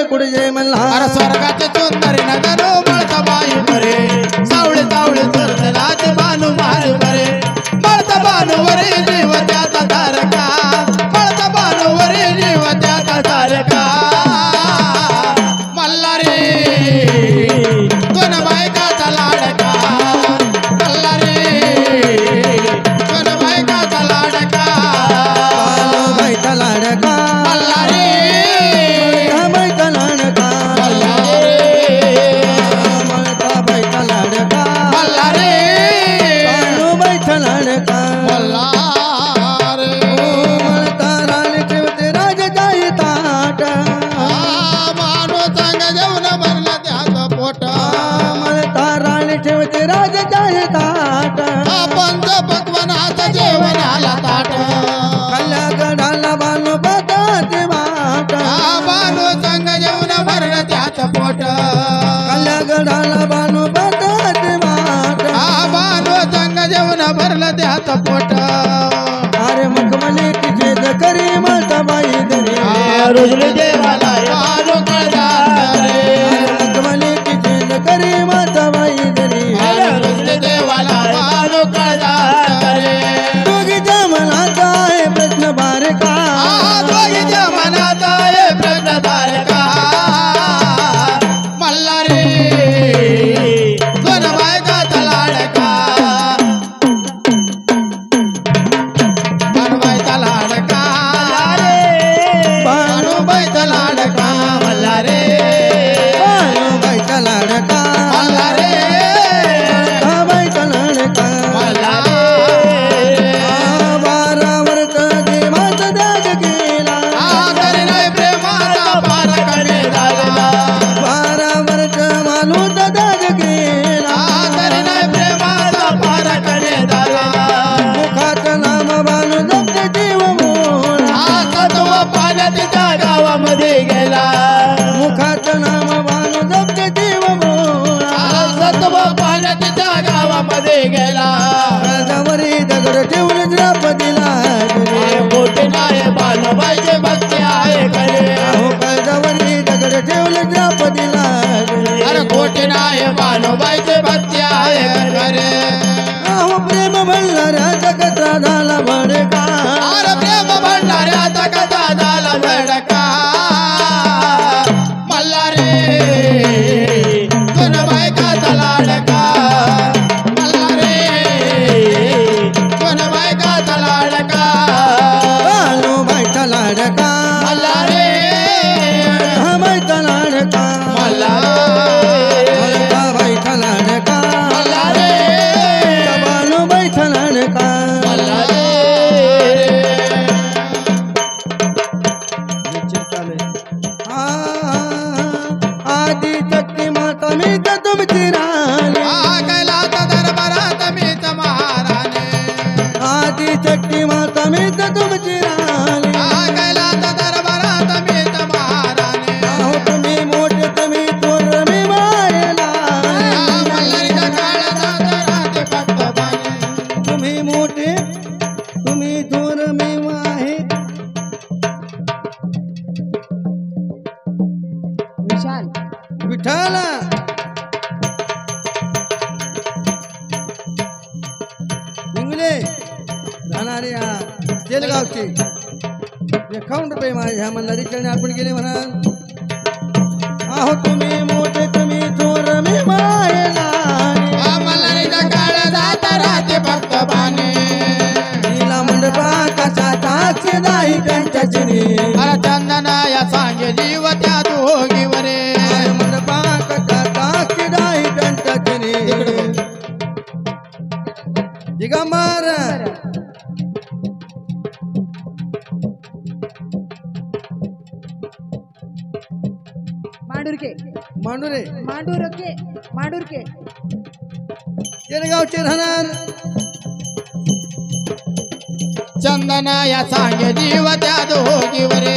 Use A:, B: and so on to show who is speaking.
A: कुठे जय मल्हार
B: स्वर्गाचे सुंदरी नदनो मळता बाई बरे सावळे सावळे सुरजनाचे बानू मार बरे मळता बानू वरे जीव त्याचा तारका मळता बानू वरे जीव त्याचा तारका मल्हारी कोण बायकाचा लाडका मल्हारी कोण बायकाचा लाडका
A: बाईचा लाडका
B: मल्हारी
A: बाईचा लाडका मळता बाईचा लाडका
B: मल्हारी
A: बाईचा लाडका
B: मल्हारी
A: मळता राणी ठेवते राजाची ताट
B: मानो चांग जेवण भरला त्याचं पोट
A: मळता राणी ठेवते राजाची ताट
B: पंच पक्वानाचं जेवण आला ताट
A: कल्ल्या गडाला बानो पदाची वाट
B: मानो चांग जेवण भरलं त्याचं पोट
A: कल्ल्या गडाला बानो पदाची वाट
B: मानो चांग जेवण भरलं त्याचं पोट
A: अरे मखमली तिचे करी मळता बाई दरी
B: रुजले देवाला मानो कळदार
A: मखमली तिचे करी मळता बाई दरी
B: रुजले देवाला मानो कळदार
A: दोघीच्या मनाचा आहे प्रश्न बारका
B: दोघीच्या मनात आहे प्रश्नदार का मल्हारी कोण बायकाचा लाडका बाणूबाईचा लाडका बाणूबाईचा लाडका मल्हारी
A: बाईचा लाडका
B: मल्हारी
A: बाईचा लाडका
B: मल्हारी
A: बारावरच देवाच त्याग केला
B: तरी नाही प्रेमाचा पार कमी झाला
A: बारावरच माणूस त्याग केला
B: तरी नाही प्रेमाचा पार कमी झाला
A: मुखात नाम बाणू जपते जीव मोळा
B: तत्व पाण्यात त्या गावामध्ये गेला
A: मुखात नाम बाणू जपते जीव मोळा
B: तत्व पाण्यात त्या गावामध्ये गेला
A: राजावरी दगड ठेवून द्रौपदीला
B: मोठे नाही बाणूबाईचे भक्ती आहे खरे
A: अहो काळजावरी दगड ठेवले द्रौपदीला
B: अरे खोटे नाही बाणूबाईचे भक्ती आहे खरे
A: अहो प्रेम म्हणणाऱ्या जगता झाला भडका
B: अरे प्रेम भंडाऱ्याचा कथा झाला धडका मल्हारी कोण बायकाचा लाडका मल्हारी कोण बायकाचा लाडका
A: बाणू बाईचा लाडका
B: मल्हारी
A: हा बाईचा लाडका
B: मल्हारी
A: मळता बाईचा लाडका
B: मल्हारी
A: बाणू बाईचा लाडका
B: मल्हारी
A: आदि शक्ती माता मी तर तुमची राणी
B: कैलास दरबारात मीच महाराणे
A: आदि शक्ती माता मी तर तुमची राणी
B: कैलास दरबारात मीच महाराणे
A: अहो तुम्ही मोठे तुम्ही थोर मी मायला
B: मल्हारीच्या काळात राहते फक्त पाणी
A: तुम्ही मोठे तुम्ही थोर मी वाहे विठ्ठल इंगले राहणारे तेलगावचे 51 रुपये माझ्या मल्हारी चरणी अर्पण केले म्हणा अहो तुम्ही मोठे तुम्ही थोर मी मायला
B: मल्हारीच्या काळात राहते फक्त पाणी
A: नीला मंडपा कसा साक्षी नाही त्यांच्या चिनी
B: अरे चंदना या सांगे जीव त्या दोघीवरे
A: मंडपा कसा साक्षी नाही त्यांच्या चिनी दिगंबर
C: मांडुरके
A: मांडुरे
C: मांडुरके मांडुरके
A: केरगावचे राहणार
B: चंदना या सांगे जीव त्या दोघीवरे